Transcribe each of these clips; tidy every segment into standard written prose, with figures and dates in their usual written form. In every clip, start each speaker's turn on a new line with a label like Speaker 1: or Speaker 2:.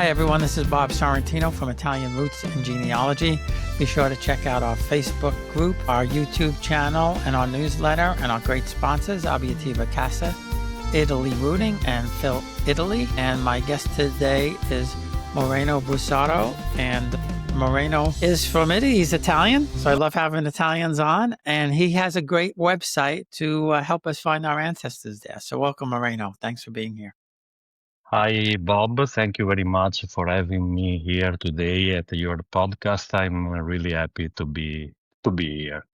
Speaker 1: Hi, everyone. This is Bob Sorrentino from Italian Roots and Genealogy. Be sure to check out our Facebook group, our YouTube channel, and our newsletter, and our great sponsors, Abitativa Casa, Italy Rooting, and Phil Italy. And my guest today is Moreno Busato. And Moreno is from Italy. He's Italian, so I love having Italians on. And he has a great website to help us find our ancestors there. So welcome, Moreno. Thanks for being here.
Speaker 2: Hi, Bob. Thank you very much for having me here today at your podcast. I'm really happy to be here.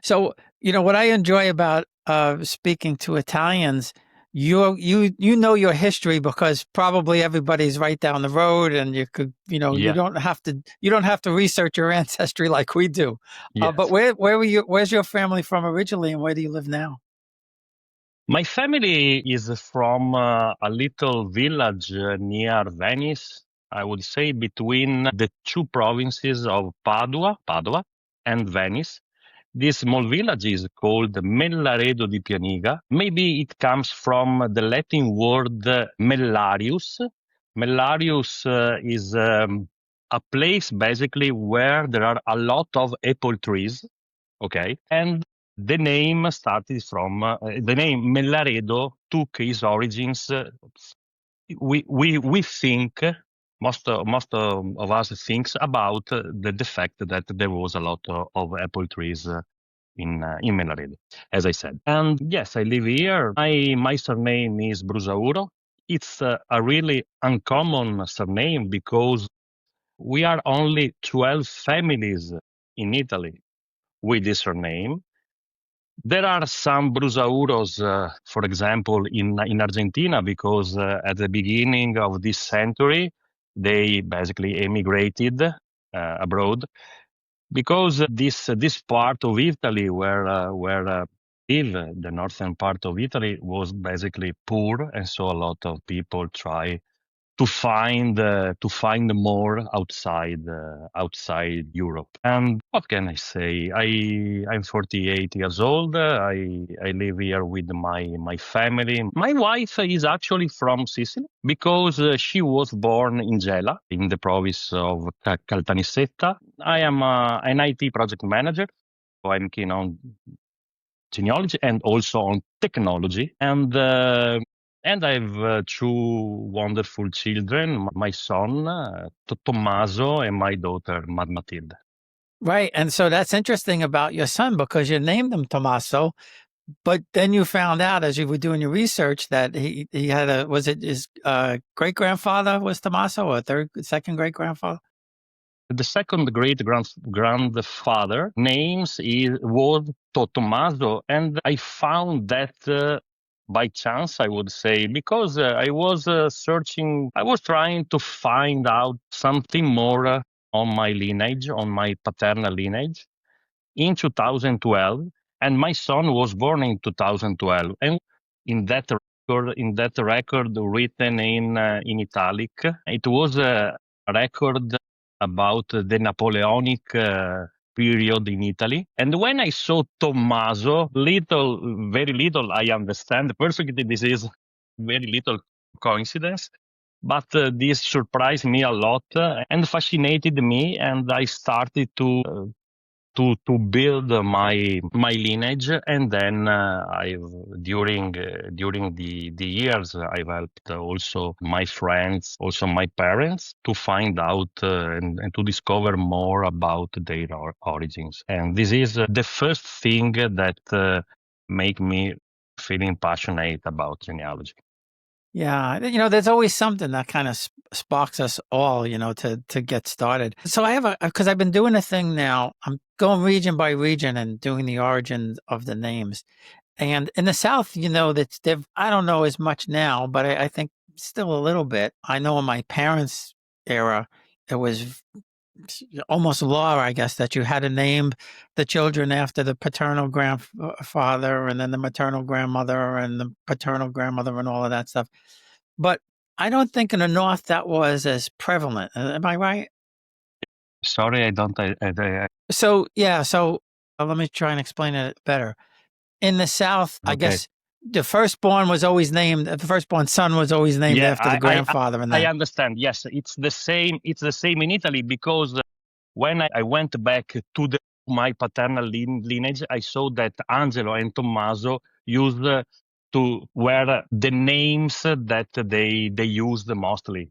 Speaker 1: So what I enjoy about speaking to Italians, you know your history because probably everybody's right down the road, and you could you
Speaker 2: Yeah.
Speaker 1: don't have to research your ancestry like we do.
Speaker 2: Yes.
Speaker 1: But where were you? Where's your family from originally, and where do you live now?
Speaker 2: My family is from a little village near Venice, I would say between the two provinces of Padua and Venice. This small village is called Mellaredo di Pianiga. Maybe it comes from the Latin word Mellarius. Mellarius is a place basically where there are a lot of apple trees. Okay. And the name started from the name Mellaredo took its origins. We think most of us thinks about the fact that there was a lot of apple trees in Mellaredo, as I said. And yes, I live here. My surname is Brusauro. It's a really uncommon surname because we are only 12 families in Italy with this surname. There are some Brusauros, for example, in Argentina, because at the beginning of this century, they basically emigrated abroad. Because this part of Italy, where live, the northern part of Italy, was basically poor, and so a lot of people try to find more outside Europe. And what can I say? I'm 48 years old. I live here with my family. My wife is actually from Sicily because she was born in Gela, in the province of Caltanissetta. I am an IT project manager, so I'm keen on genealogy and also on technology. And I have two wonderful children, my son, Tommaso, and my daughter, Matilda.
Speaker 1: Right, and so that's interesting about your son because you named him Tommaso, but then you found out as you were doing your research that he had was it his great grandfather was Tommaso, or second great grandfather?
Speaker 2: The second great grandfather was Tommaso, and I found that by chance, I would say, because I was searching, I was trying to find out something more on my lineage, on my paternal lineage, in 2012, and my son was born in 2012, and in that record written in italic, it was a record about the Napoleonic period in Italy. And when I saw Tommaso, very little, I understand perfectly. This is very little coincidence. But this surprised me a lot and fascinated me, and I started to build my lineage, and then during the years I've helped also my friends, also my parents, to find out and to discover more about their origins. And this is the first thing that make me feeling passionate about genealogy.
Speaker 1: Yeah, there's always something that kind of sparks us all, to get started. So I have because I've been doing a thing now. I'm going region by region and doing the origins of the names. And in the South, that I don't know as much now, but I think still a little bit. I know in my parents' era, it was almost law, I guess, that you had to name the children after the paternal grandfather and then the maternal grandmother and the paternal grandmother and all of that stuff. But I don't think in the North that was as prevalent. Am I right?
Speaker 2: Sorry, I don't.
Speaker 1: So, yeah. So let me try and explain it better. In the South, I
Speaker 2: Okay.
Speaker 1: guess the firstborn was always named. The firstborn son was always named
Speaker 2: Yeah,
Speaker 1: after the grandfather, and
Speaker 2: I
Speaker 1: that.
Speaker 2: understand. Yes, it's the same. It's the same in Italy because when I went back to my paternal lineage, I saw that Angelo and Tommaso used to were the names that they used mostly.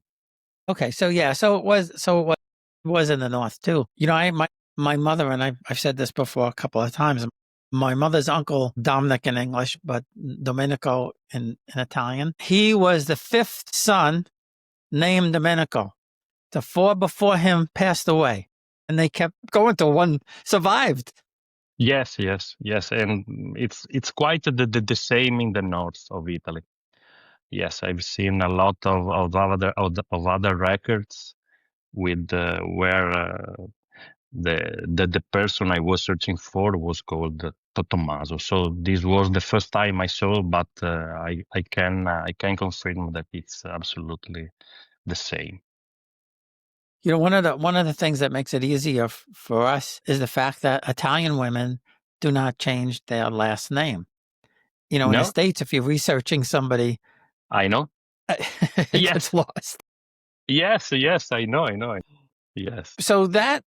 Speaker 1: Okay, so yeah, so it was in the north too. You know, my mother, and I've said this before a couple of times. My mother's uncle Dominic in English, but Domenico in Italian. He was the fifth son named Domenico. The four before him passed away, and they kept going till one survived.
Speaker 2: Yes, yes, yes, and it's quite the same in the north of Italy. Yes, I've seen a lot of other records with where the person I was searching for was called Tommaso. So this was the first time I saw, but I can confirm that it's absolutely the same.
Speaker 1: You know, one of the things that makes it easier for us is the fact that Italian women do not change their last name. You know, in the
Speaker 2: No,
Speaker 1: States, if you're researching somebody,
Speaker 2: I know.
Speaker 1: it gets
Speaker 2: Yes,
Speaker 1: lost.
Speaker 2: yes, yes, I know, I know. Yes.
Speaker 1: So that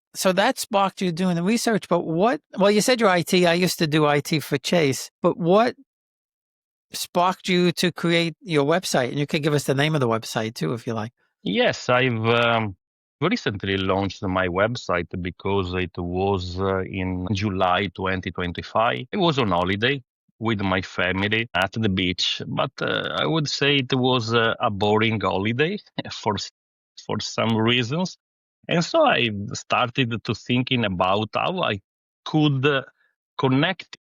Speaker 1: sparked you doing the research. But well, you said you're IT. I used to do IT for Chase. But what sparked you to create your website? And you could give us the name of the website too, if you like.
Speaker 2: Yes, I've recently launched my website because it was in July 2025. I was on holiday with my family at the beach, but I would say it was a boring holiday for some reasons. And so I started to thinking about how I could connect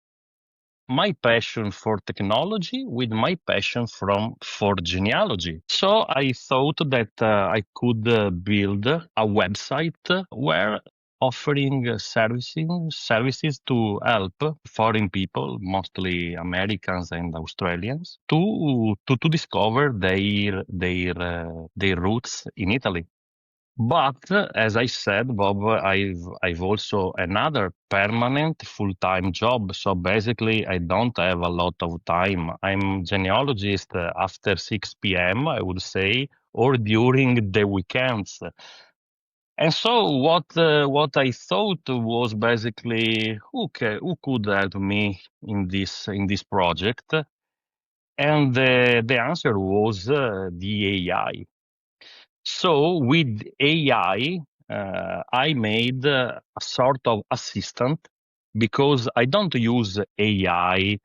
Speaker 2: my passion for technology with my passion for genealogy. So I thought that I could build a website where offering services to help foreign people, mostly Americans and Australians, to discover their roots in Italy. But as I said, Bob, I've also another permanent full-time job. So basically, I don't have a lot of time. I'm genealogist after 6 p.m., I would say, or during the weekends. And so what I thought was basically who could help me in this project? And the answer was the AI. So with AI, I made a sort of assistant because I don't use AI,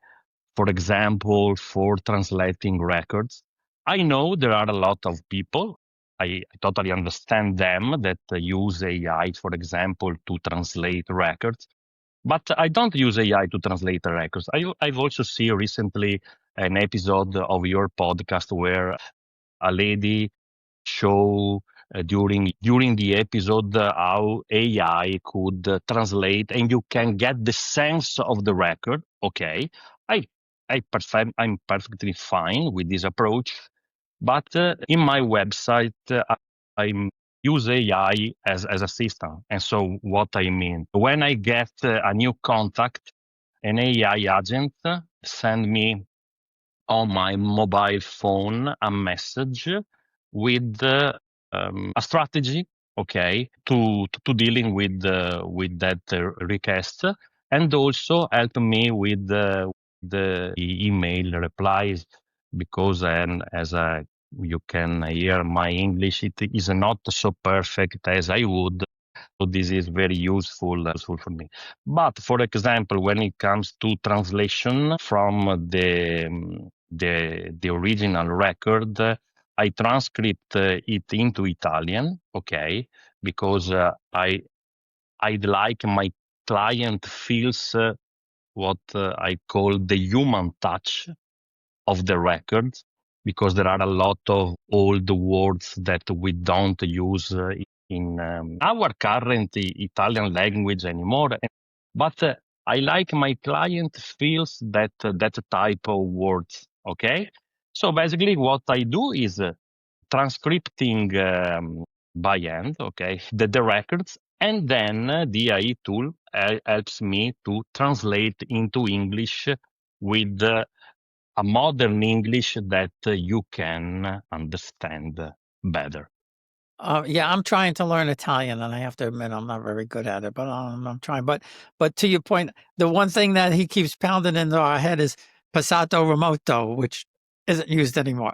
Speaker 2: for example, for translating records. I know there are a lot of people. I totally understand them that use AI, for example, to translate records. But I don't use AI to translate the records. I've also seen recently an episode of your podcast where a lady show during the episode how AI could translate and you can get the sense of the record. Okay, I I'm perfectly fine with this approach, but in my website I use AI as assistant. And so what I mean when I get a new contact, an AI agent send me on my mobile phone a message with a strategy, okay, to dealing with that request, and also help me with the email replies because and as you can hear my English it is not so perfect as I would, so this is very useful for me. But for example, when it comes to translation from the original record, I transcript it into Italian, okay, because I'd like my client feels what I call the human touch of the record, because there are a lot of old words that we don't use in our current Italian language anymore. But I like my client feels that type of words. Okay, so basically what I do is transcripting by hand. Okay, the records. And then the AI tool helps me to translate into English with a modern English that you can understand better.
Speaker 1: Yeah, I'm trying to learn Italian, and I have to admit I'm not very good at it, but I'm trying. But to your point, the one thing that he keeps pounding into our head is passato remoto, which isn't used anymore.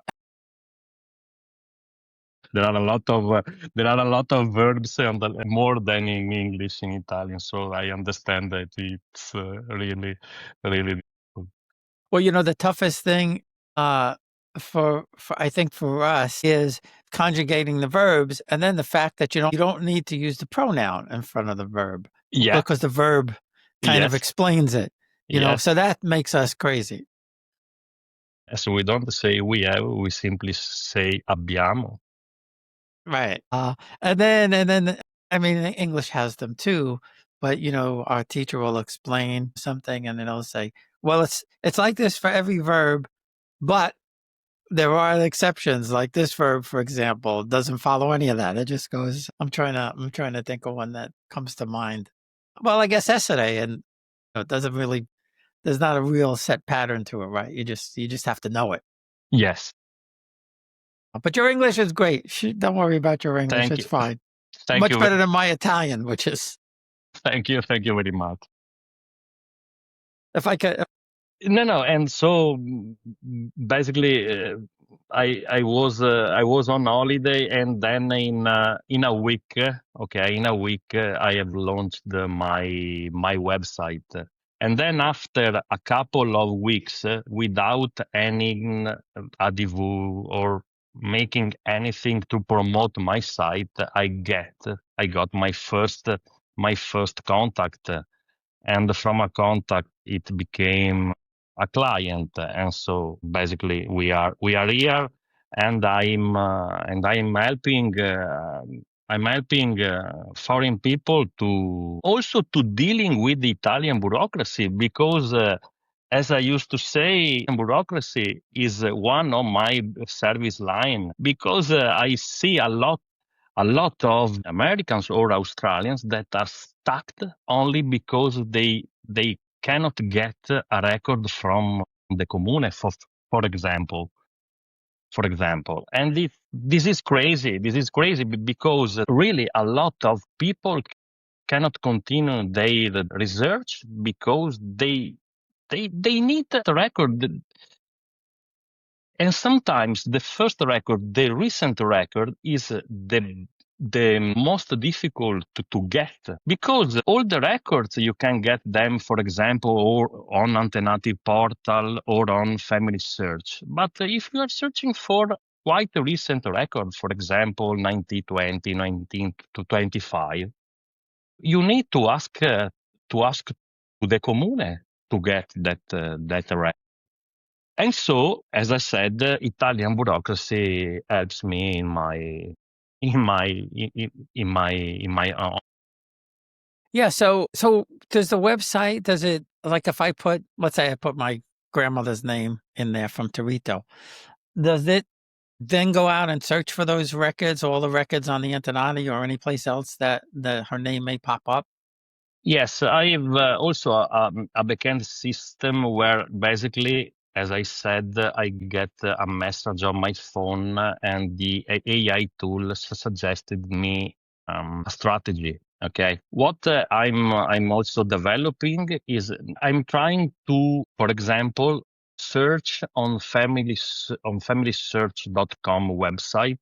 Speaker 2: There are a lot of verbs and more than in English in Italian, so I understand that it's really difficult.
Speaker 1: Well, the toughest thing for I think for us is conjugating the verbs, and then the fact that you don't need to use the pronoun in front of the verb
Speaker 2: Yeah.
Speaker 1: because the verb kind of
Speaker 2: Yes.
Speaker 1: explains it.
Speaker 2: Yes.
Speaker 1: So that makes us crazy.
Speaker 2: So we don't say we have, we simply say abbiamo.
Speaker 1: Right. And then I mean English has them too, but our teacher will explain something and then they'll say, "Well, it's like this for every verb, but there are exceptions. Like this verb, for example, doesn't follow any of that. It just goes." I'm trying to think of one that comes to mind. Well, I guess yesterday, and it doesn't really. There's not a real set pattern to it, right? You just have to know it.
Speaker 2: Yes.
Speaker 1: But your English is great. Don't worry about your English.
Speaker 2: Thank
Speaker 1: It's
Speaker 2: you.
Speaker 1: fine.
Speaker 2: Thank
Speaker 1: Much
Speaker 2: you.
Speaker 1: better than my Italian, which is
Speaker 2: Thank you. Thank you very much.
Speaker 1: if I could.
Speaker 2: No. And so basically, I was on holiday, and then in a week, I have launched my website, and then after a couple of weeks, without any adivu or making anything to promote my site, I got my first contact, and from a contact it became a client, and so basically we are here, and I'm helping foreign people to also to dealing with the Italian bureaucracy, because as I used to say, bureaucracy is one of my service line, because I see a lot of Americans or Australians that are stuck only because they cannot get a record from the comune, for example. And this is crazy. This is crazy because really a lot of people cannot continue their research because they need a record. And sometimes the first record, the recent record, is the most difficult to get, because all the records you can get them, for example, or on Antenati portal or on Family Search. But if you are searching for quite a recent record, for example, 1920, 1925, you need to ask to the comune to get that record. And so, as I said, Italian bureaucracy helps me in my.
Speaker 1: Yeah. So does the website, does it, like if let's say I put my grandmother's name in there from Torito, does it then go out and search for those records, all the records on the Antenati or any place else that her name may pop up?
Speaker 2: Yes, I have also a backend system where basically, as I said, I get a message on my phone, and the AI tool suggested me a strategy. Okay, what I'm also developing is I'm trying to, for example, search on familysearch.com website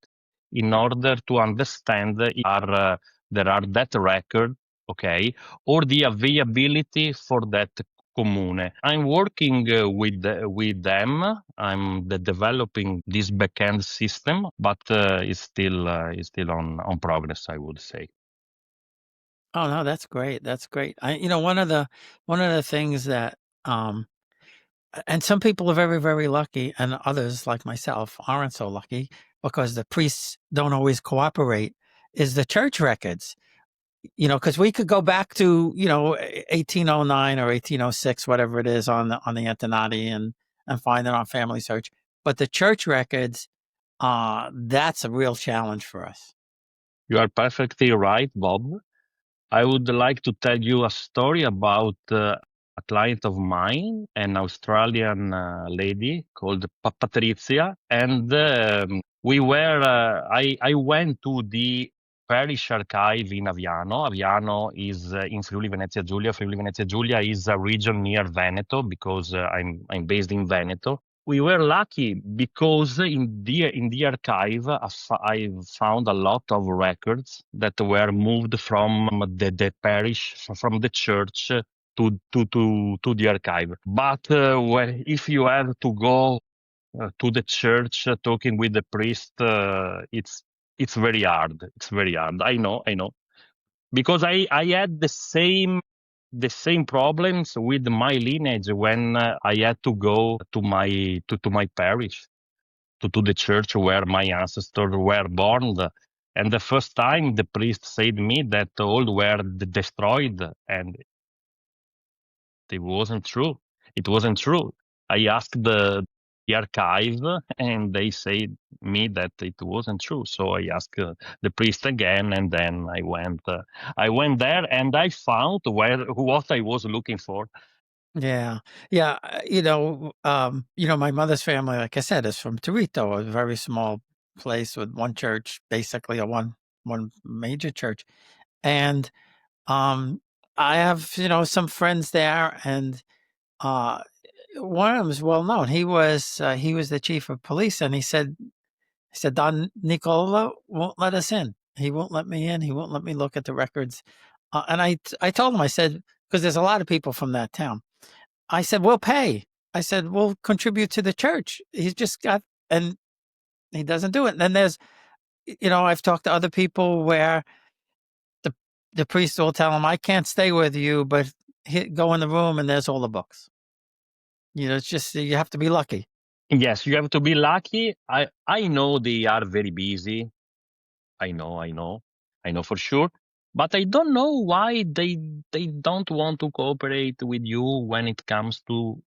Speaker 2: in order to understand if there are that record, okay, or the availability for that comune. I'm working with them. I'm developing this backend system, but it's still on progress, I would say.
Speaker 1: Oh no, that's great. That's great. One of the things that and some people are very, very lucky, and others, like myself, aren't so lucky because the priests don't always cooperate, is the church records. Because we could go back to 1809 or 1806, whatever it is, on the Antenati, and find it on Family Search. But the church records, that's a real challenge for us.
Speaker 2: You are perfectly right, Bob. I would like to tell you a story about a client of mine, an Australian lady called Patrizia, and we were. I went to the parish archive in Aviano. Aviano is in Friuli Venezia Giulia. Friuli Venezia Giulia is a region near Veneto because I'm based in Veneto. We were lucky because in the archive I found a lot of records that were moved from the parish, from the church to the archive. But if you have to go to the church talking with the priest, it's very hard. It's very hard. I know, because I had the same problems with my lineage when I had to go to my parish, to the church where my ancestors were born. And the first time the priest said me that all were destroyed, and it wasn't true. It wasn't true. I asked the archive, and they said me that it wasn't true. So I asked the priest again, and then I went there, and I found what I was looking for.
Speaker 1: Yeah. Yeah. My mother's family, like I said, is from Torito, a very small place with one church, basically a one major church. And I have, some friends there, and uh one of them is well known. He was the chief of police, and he said Don Nicola won't let us in. He won't let me in. He won't let me look at the records. And I told him, I said, because there's a lot of people from that town. I said, we'll pay. I said, we'll contribute to the church. He's just got, and he doesn't do it. And then I've talked to other people where the the priest will tell him, I can't stay with you, but go in the room and there's all the books. It's just, you have to be lucky.
Speaker 2: Yes, you have to be lucky. I know they are very busy. I know for sure. But I don't know why they don't want to cooperate with you when it comes to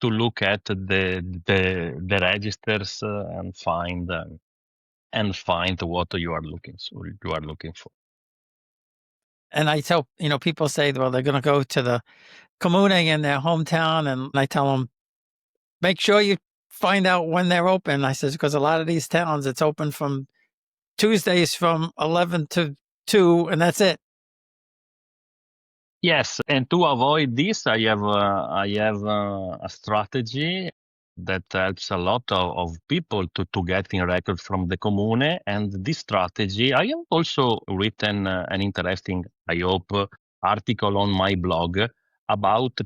Speaker 2: look at the registers and find what you are looking for.
Speaker 1: And I tell, people say, well, they're going to go to the comune in their hometown. And I tell them, make sure you find out when they're open. I says, because a lot of these towns, it's open from Tuesdays from 11 to 2, and that's it.
Speaker 2: Yes, and to avoid this, I have a strategy that helps a lot of people to get in record from the comune. And this strategy, I have also written an interesting, I hope, article on my blog about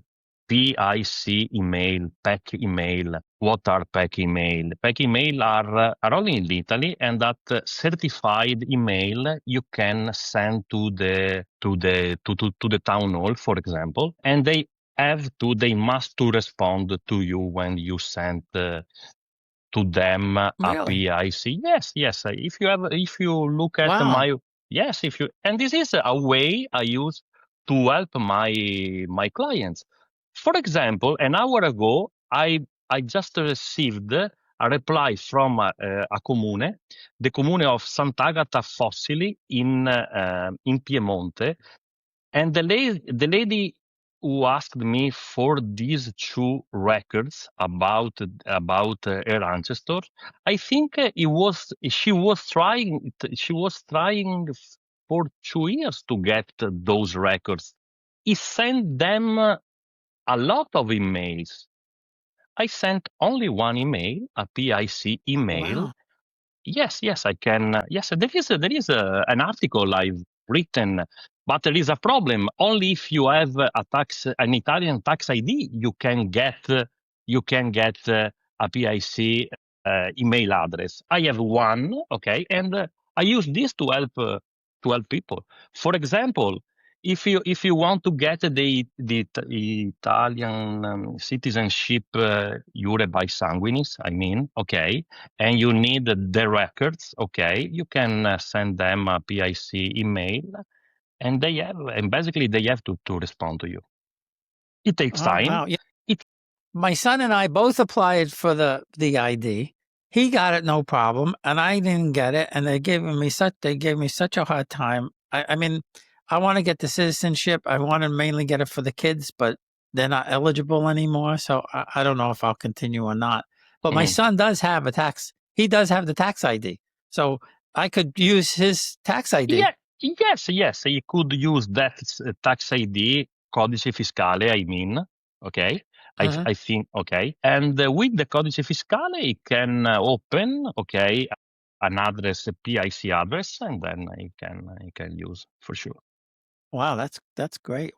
Speaker 2: PIC email, PEC email. What are PEC email? PEC email are only in Italy, and that certified email you can send to the town hall, for example, and they must to respond to you when you send to them a
Speaker 1: Really?
Speaker 2: PIC. Yes, yes. If you look at
Speaker 1: Wow.
Speaker 2: yes, if you, and this is a way I use to help my clients. For example, an hour ago, I just received a reply from a comune, the comune of Sant'Agata Fossili in Piemonte, and the lady who asked me for these two records about her ancestors, I think she was trying for 2 years to get those records. He sent them a lot of emails. I sent only one email, a PIC email.
Speaker 1: Wow.
Speaker 2: Yes, yes, I can. Yes, there is an article I've written, but there is a problem. Only if you have an Italian tax ID, you can get a PIC email address. I have one, okay, and I use this to help people. For example, if you want to get the Italian citizenship, Jure by sanguinis, I mean, okay, and you need the records, okay, you can send them a PIC email, and basically they have to respond to you. It takes
Speaker 1: Oh,
Speaker 2: time.
Speaker 1: wow. Yeah.
Speaker 2: It
Speaker 1: My son and I both applied for the ID. He got it, no problem, and I didn't get it. And they gave me such a hard time. I mean, I want to get the citizenship. I want to mainly get it for the kids, but they're not eligible anymore. So I don't know if I'll continue or not. But my
Speaker 2: Mhm.
Speaker 1: son does have he does have the tax ID. So I could use his tax ID.
Speaker 2: Yeah, yes, you could use that tax ID, codice fiscale, I mean, okay?
Speaker 1: Mhm.
Speaker 2: I think, okay. And with the codice fiscale, you can open, okay, an address, a PIC address, and then you can use for sure.
Speaker 1: Wow, that's great.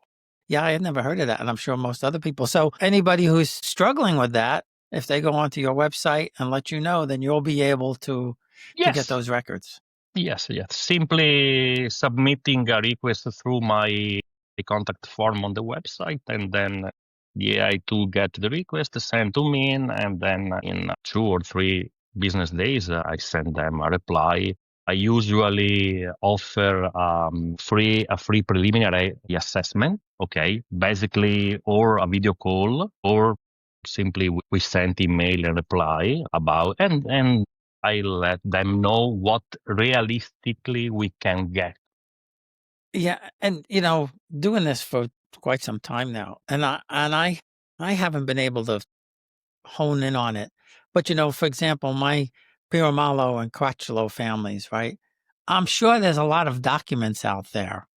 Speaker 1: Yeah, I had never heard of that, and I'm sure most other people. So anybody who's struggling with that, if they go onto your website and let you know, then you'll be able to get
Speaker 2: Yes,
Speaker 1: those records.
Speaker 2: yes. Simply submitting a request through my contact form on the website, and then the AI to get the request sent to me, and then in 2 or 3 business days, I send them a reply. I usually offer a free preliminary assessment, okay, basically, or a video call, or simply we send email and reply about, and I let them know what realistically we can get.
Speaker 1: Yeah, and doing this for quite some time now, and I haven't been able to hone in on it. But for example, my Piramalo and Quattro families, right? I'm sure there's a lot of documents out there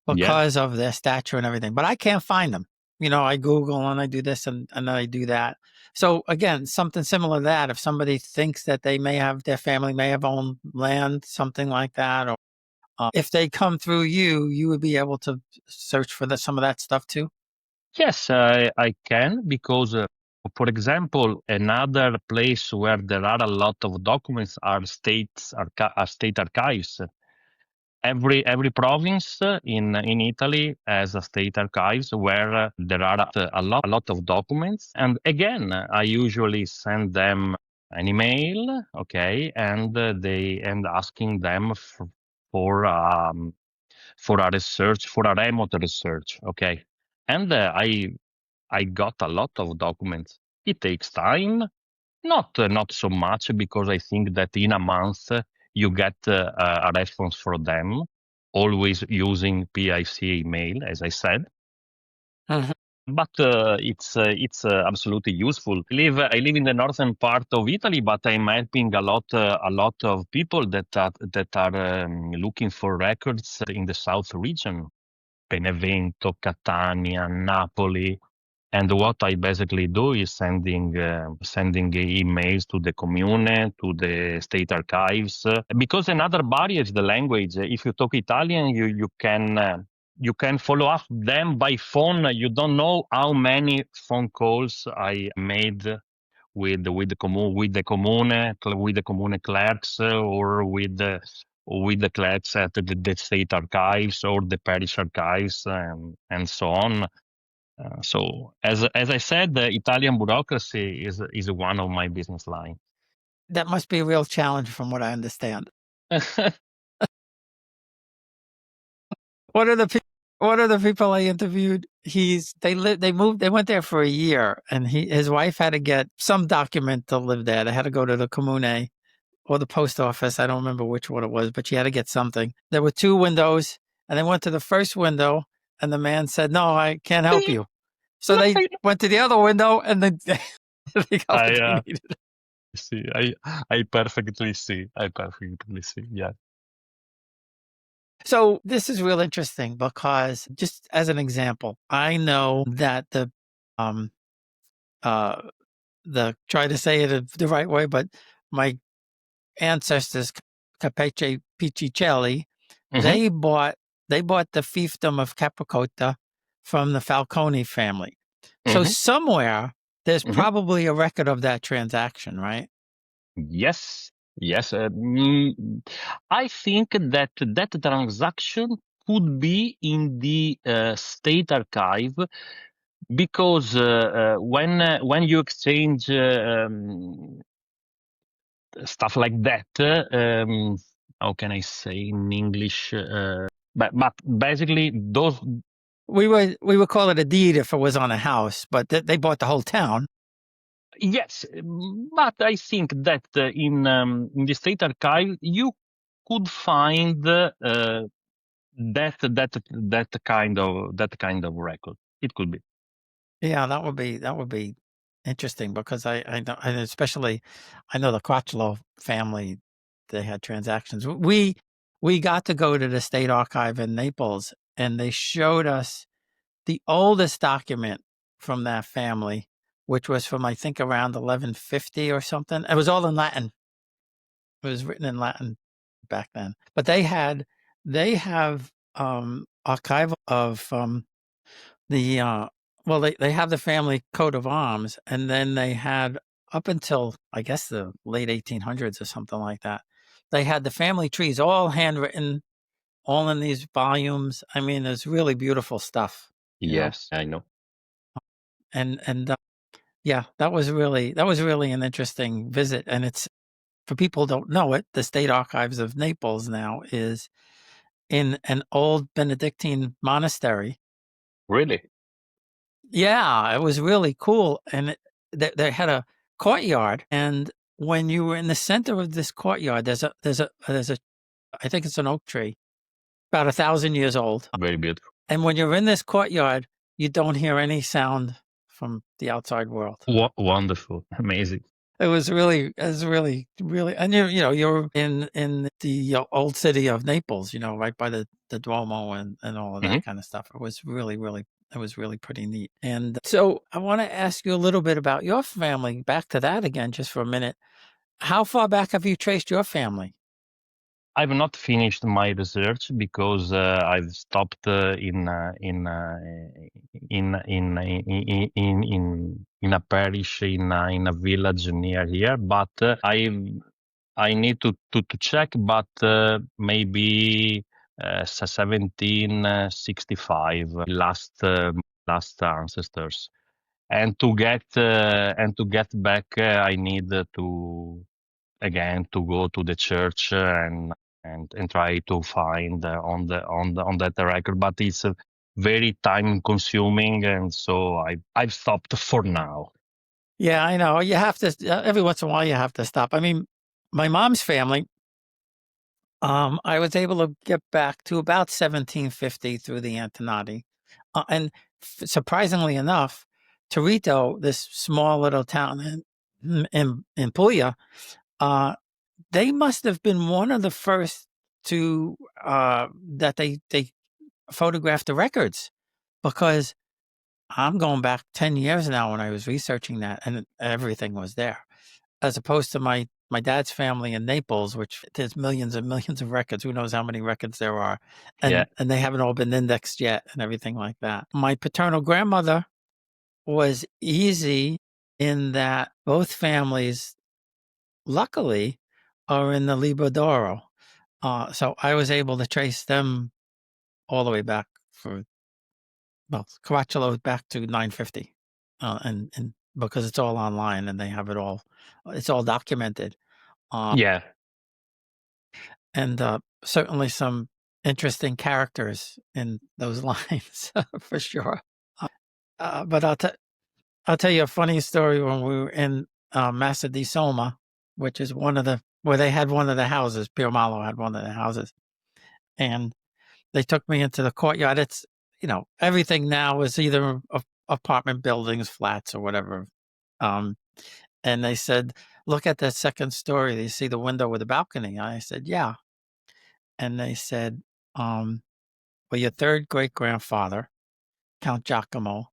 Speaker 2: Yeah.
Speaker 1: because of their stature and everything, but I can't find them. I Google and I do this and I do that. So again, something similar to that. If somebody thinks that their family may have owned land, something like that, or if they come through you, you would be able to search for some of that stuff too.
Speaker 2: Yes, I can because, for example, another place where there are a lot of documents are state archives. Every province in Italy has a state archives where there are a lot of documents. And again, I usually send them an email, okay, and asking them for a research, for a remote research, okay. And I got a lot of documents. It takes time, not so much, because I think that in a month you get a response from them, always using PIC email, as I said.
Speaker 1: Mhm.
Speaker 2: But it's absolutely useful. I live in the northern part of Italy, but I'm helping a lot of people that are looking for records in the south region, Benevento, Catania, Napoli. And what I basically do is sending emails to the commune, to the state archives, because another barrier is the language. If you talk Italian, you can follow up them by phone. You don't know how many phone calls I made with the commune clerks, or with the clerks at the state archives or the parish archives, and so on. So as I said, the Italian bureaucracy is one of my business line.
Speaker 1: That must be a real challenge from what I understand. One of the peo one of the people I interviewed, they went there for a year, and his wife had to get some document to live there. They had to go to the comune or the post office. I don't remember which one it was, but she had to get something. There were 2 windows, and they went to the first window, and the man said, "No, I can't help
Speaker 2: See,
Speaker 1: you." So they
Speaker 2: I
Speaker 1: went to the other window, and then they got
Speaker 2: I
Speaker 1: what they needed.
Speaker 2: see. I perfectly see. I perfectly see. Yeah.
Speaker 1: So this is real interesting because just as an example, I know that um uh try to say it the right way, but my ancestors Capeche Piccicelli,
Speaker 2: Hmm.
Speaker 1: they bought they bought the fiefdom of Capricotta from the Falcone family. So
Speaker 2: Hmm.
Speaker 1: somewhere there's
Speaker 2: Hmm.
Speaker 1: probably a record of that transaction, right?
Speaker 2: Yes. Yes. I think that transaction could be in the state archive, because when you exchange stuff like that. How can I say in English? But basically, those.
Speaker 1: We would call it a deed if it was on a house, but they bought the whole town.
Speaker 2: Yes, but I think that in the state archive you could find that kind of record. It could be.
Speaker 1: Yeah, that would be interesting because I know, and especially I know the Crotchlow family, they had transactions. We got to go to the state archive in Naples, and they showed us the oldest document from that family, which was from I think around 1150 or something. It was all in Latin. It was written in Latin back then. But they have archival of the well, they have the family coat of arms, and then they had up until I guess the late 1800s or something like that. They had the family trees all handwritten, all in these volumes. I mean, there's really beautiful stuff, you know.
Speaker 2: Yes, I know.
Speaker 1: And yeah, that was really an interesting visit. And it's for people who don't know it, the State Archives of Naples now is in an old Benedictine monastery.
Speaker 2: Really?
Speaker 1: Yeah, it was really cool, and they had a courtyard, and when you were in the center of this courtyard, there's a I think it's an oak tree, about 1,000 years old,
Speaker 2: Very beautiful.
Speaker 1: and when you're in this courtyard, you don't hear any sound from the outside world.
Speaker 2: Wonderful. Amazing.
Speaker 1: It was really, and you know, you're in the old city of Naples, you know, right by the Duomo and all of
Speaker 2: Mhm.
Speaker 1: that kind of stuff. It was it was really pretty neat. And so I want to ask you a little bit about your family. Back to that again, just for a minute. How far back have you traced your family?
Speaker 2: I've not finished my research because I've stopped in a parish in a village near here. But I need to check. But maybe 1765 last ancestors. And to get back, I need to again to go to the church and try to find on that record, but it's very time consuming, and so I've stopped for now.
Speaker 1: Yeah, I know. You have to every once in a while. You have to stop. I mean, my mom's family. I was able to get back to about 1750 through the Antonati. And surprisingly enough, Torito, this small little town in Puglia, uh, they must have been one of the first to that they photographed the records because I'm going back 10 years now when I was researching that and everything was there as opposed to my dad's family in Naples, which there's millions and millions of records. Who knows how many records there are,
Speaker 2: Yeah,
Speaker 1: and they haven't all been indexed yet, and everything like that. My paternal grandmother was easy in that both families, luckily, are in the Libradoro. So I was able to trace them all the way back for well, Caracciolo back to 950, and because it's all online and they have it all, it's all documented. Uh,
Speaker 2: yeah,
Speaker 1: and certainly some interesting characters in those lines for sure. But I'll tell you a funny story when we were in Massa di Soma, which is one of the where they had one of the houses. Pio Malo had one of the houses, and they took me into the courtyard. It's you know everything now is either apartment buildings, flats, or whatever. Um, and they said, "Look at that second story. Do you see the window with the balcony?" I said, "Yeah." And they said, well, your third great grandfather, Count Giacomo,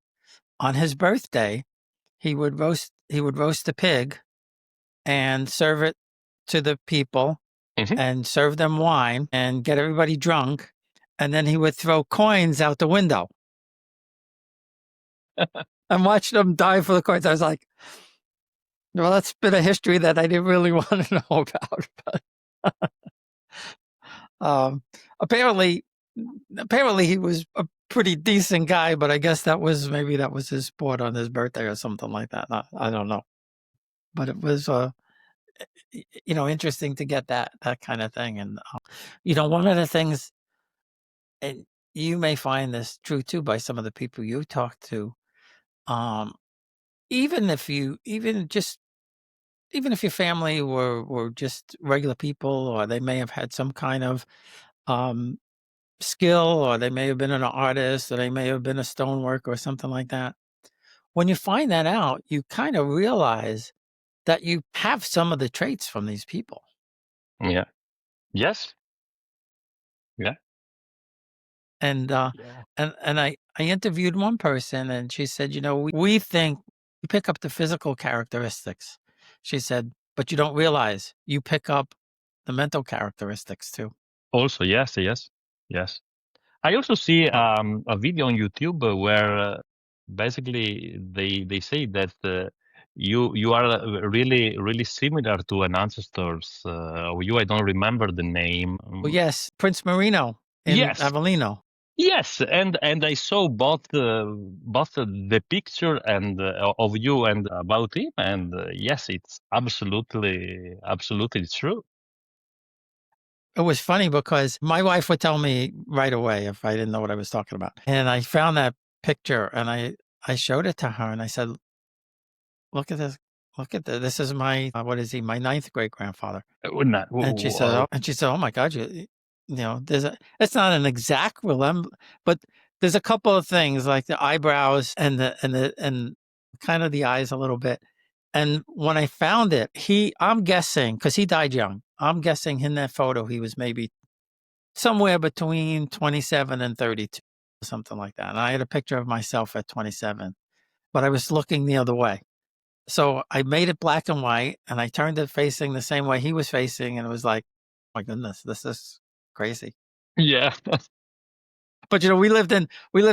Speaker 1: on his birthday, he would roast a pig and serve it to the people
Speaker 2: mhm.
Speaker 1: and serve them wine and get everybody drunk. And then he would throw coins out the window and watch them die for the coins. I was like, well, that's been a history that I didn't really want to know about. But um, apparently, apparently he was a pretty decent guy, but I guess that was maybe that was his sport on his birthday or something like that. I don't know, but it was you know interesting to get that kind of thing. And you know one of the things, and you may find this true too by some of the people you talk to. Um, even if you even if your family were just regular people, or they may have had some kind of um, skill, or they may have been an artist, or they may have been a stoneworker or something like that. when you find that out, you kind of realize that you have some of the traits from these people.
Speaker 2: Yeah. Yes. Yeah.
Speaker 1: And
Speaker 2: Yeah.
Speaker 1: I interviewed one person, and she said, you know, we think you pick up the physical characteristics. She said, but you don't realize you pick up the mental characteristics too.
Speaker 2: Also, yes, yes, yes. I also see
Speaker 1: Uh,
Speaker 2: a video on YouTube where basically they say that you are really similar to an ancestors of you. I don't remember the name.
Speaker 1: well, yes, Prince Marino in
Speaker 2: Yes,
Speaker 1: Avellino.
Speaker 2: yes, and I saw both the picture and of you and about him, and yes, it's absolutely true.
Speaker 1: It was funny because my wife would tell me right away if I didn't know what I was talking about. And I found that picture and I showed it to her and I said, look at this. Look at this. This is my, what is he? My ninth great grandfather.
Speaker 2: Not,
Speaker 1: And she said, oh my God, you know, it's not an exact resemblance, but there's a couple of things like the eyebrows and kind of the eyes a little bit. And when I found it, I'm guessing, because he died young, I'm guessing in that photo, he was maybe somewhere between 27 and 32, something like that. And I had a picture of myself at 27, but I was looking the other way. So I made it black and white and I turned it facing the same way he was facing. And it was like, my goodness, this is crazy.
Speaker 2: yeah.
Speaker 1: But you know, we lived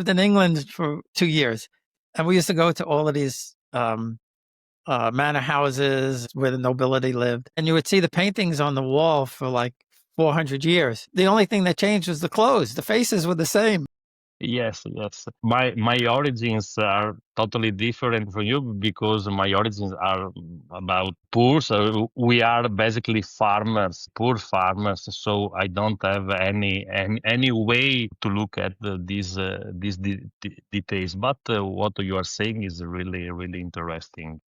Speaker 1: in England for 2 years, and we used to go to all of these manor houses where the nobility lived, and you would see the paintings on the wall for like 400 years. The only thing that changed was the clothes. The faces were the same.
Speaker 2: Yes, yes. My origins are totally different from you because my origins are about poor. So we are basically farmers, poor farmers. So I don't have any way to look at these details. But what you are saying is really interesting.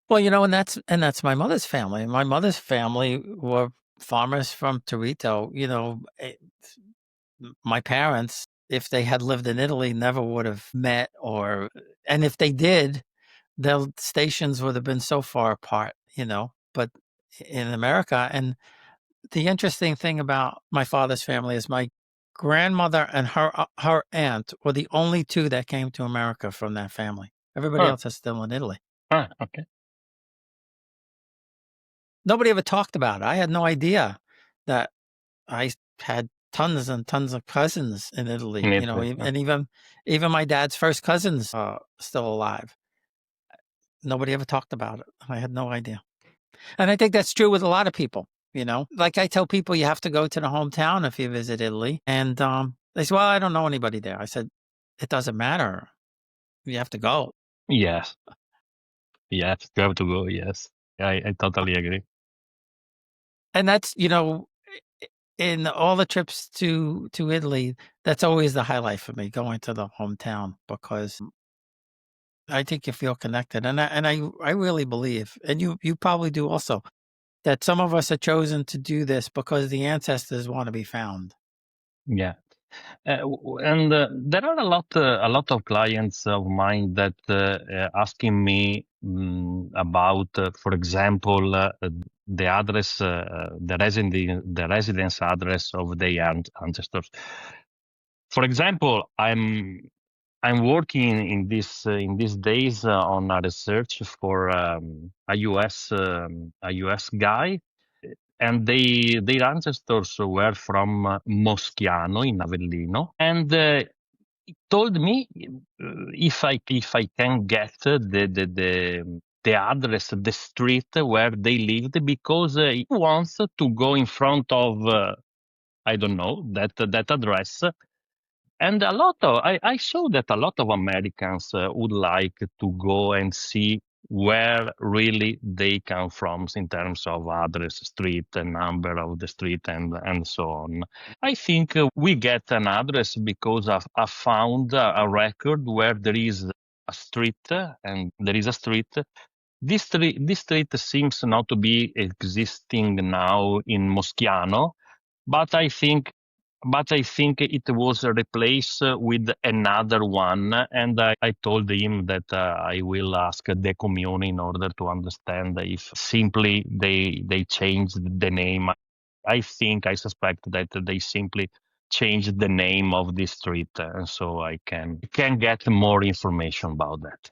Speaker 1: Well, you know, and that's my mother's family. My mother's family were farmers from Torito. You know, my parents, if they had lived in Italy, never would have met, and if they did, their stations would have been so far apart, you know. But in America, and the interesting thing about my father's family is my grandmother and her aunt were the only two that came to America from that family. Everybody
Speaker 2: Huh.
Speaker 1: else is still in Italy.
Speaker 2: Okay.
Speaker 1: Nobody ever talked about it. I had no idea that I had tons and tons of cousins in Italy,
Speaker 2: In
Speaker 1: you know,
Speaker 2: Italy.
Speaker 1: and even my dad's first cousins are still alive. Nobody ever talked about it. I had no idea. And I think that's true with a lot of people, you know. Like I tell people you have to go to the hometown if you visit Italy. And they say, well, I don't know anybody there. I said, it doesn't matter. You have to go.
Speaker 2: Yes, yes. You have to go. Yes, I totally agree.
Speaker 1: And that's, you know, in all the trips to Italy, that's always the highlight for me, going to the hometown, because I think you feel connected. And I really believe, and you probably do also, that some of us are chosen to do this because the ancestors want to be found.
Speaker 2: Yeah. And there are a lot of clients of mine that asking me about, for example, the address, the residence address of their ancestors. For example, I'm working in these days on a research for a US guy, and their ancestors were from Moschiano in Avellino, and he told me if I can get the address, the street where they lived, because he wants to go in front of I don't know that address. And I saw that a lot of Americans would like to go and see where really they come from in terms of address, street, and number of the street, and so on. I think we get an address because I found a record where there is a street, and there is a street. This street seems not to be existing now in Moschiano, but I think but I think it was replaced with another one. And I told him that I will ask the commune in order to understand if simply they changed the name. I suspect that they simply changed the name of this street, and so I can get more information about that.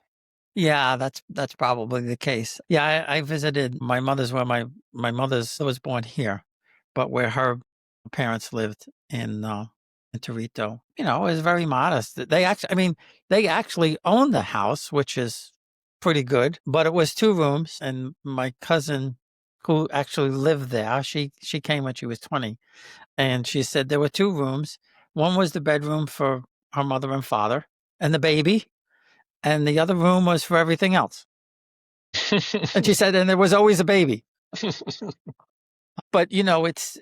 Speaker 1: Yeah, that's probably the case. Yeah, I visited my mother's where my mother's was born here, but where her parents lived in Torito. You know, it was very modest. They actually owned the house, which is pretty good, but it was 2 rooms, and my cousin who actually lived there, she came when she was 20, and she said there were 2 rooms. One was the bedroom for her mother and father and the baby, and the other room was for everything else. And she said, and there was always a baby. But you know, it's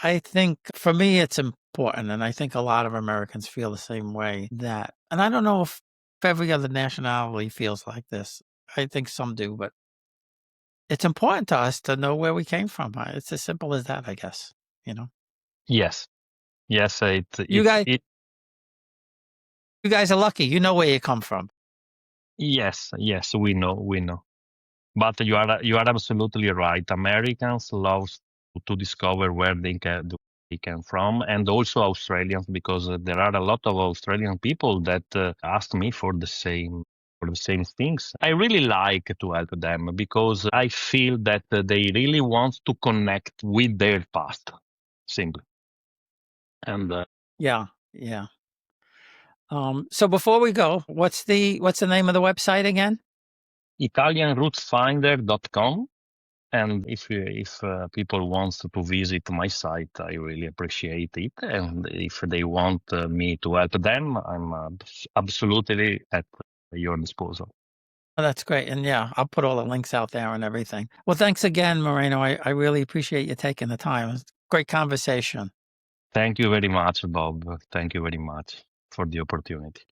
Speaker 1: I think for me it's important, and I think a lot of Americans feel the same way that, and I don't know if every other nationality feels like this. I think some do, but it's important to us to know where we came from. It's as simple as that, I guess. You know,
Speaker 2: Yes, yes,
Speaker 1: you
Speaker 2: it's
Speaker 1: guys,
Speaker 2: it.
Speaker 1: you guys are lucky. You know where you come from.
Speaker 2: Yes, yes, we know. But you are absolutely right. Americans love to discover where they came from, and also Australians, because there are a lot of Australian people that ask me for the same things. I really like to help them because I feel that they really want to connect with their past, simply. And
Speaker 1: Yeah, yeah. So before we go, what's the name of the website again?
Speaker 2: ItalianRootsFinder.com. And if people want to visit my site, I really appreciate it. And if they want me to help them, I'm absolutely at your disposal.
Speaker 1: Oh, that's great. And yeah, I'll put all the links out there and everything. Well, thanks again, Moreno. I really appreciate you taking the time. It was a great conversation.
Speaker 2: Thank you very much, Bob. Thank you very much for the opportunity.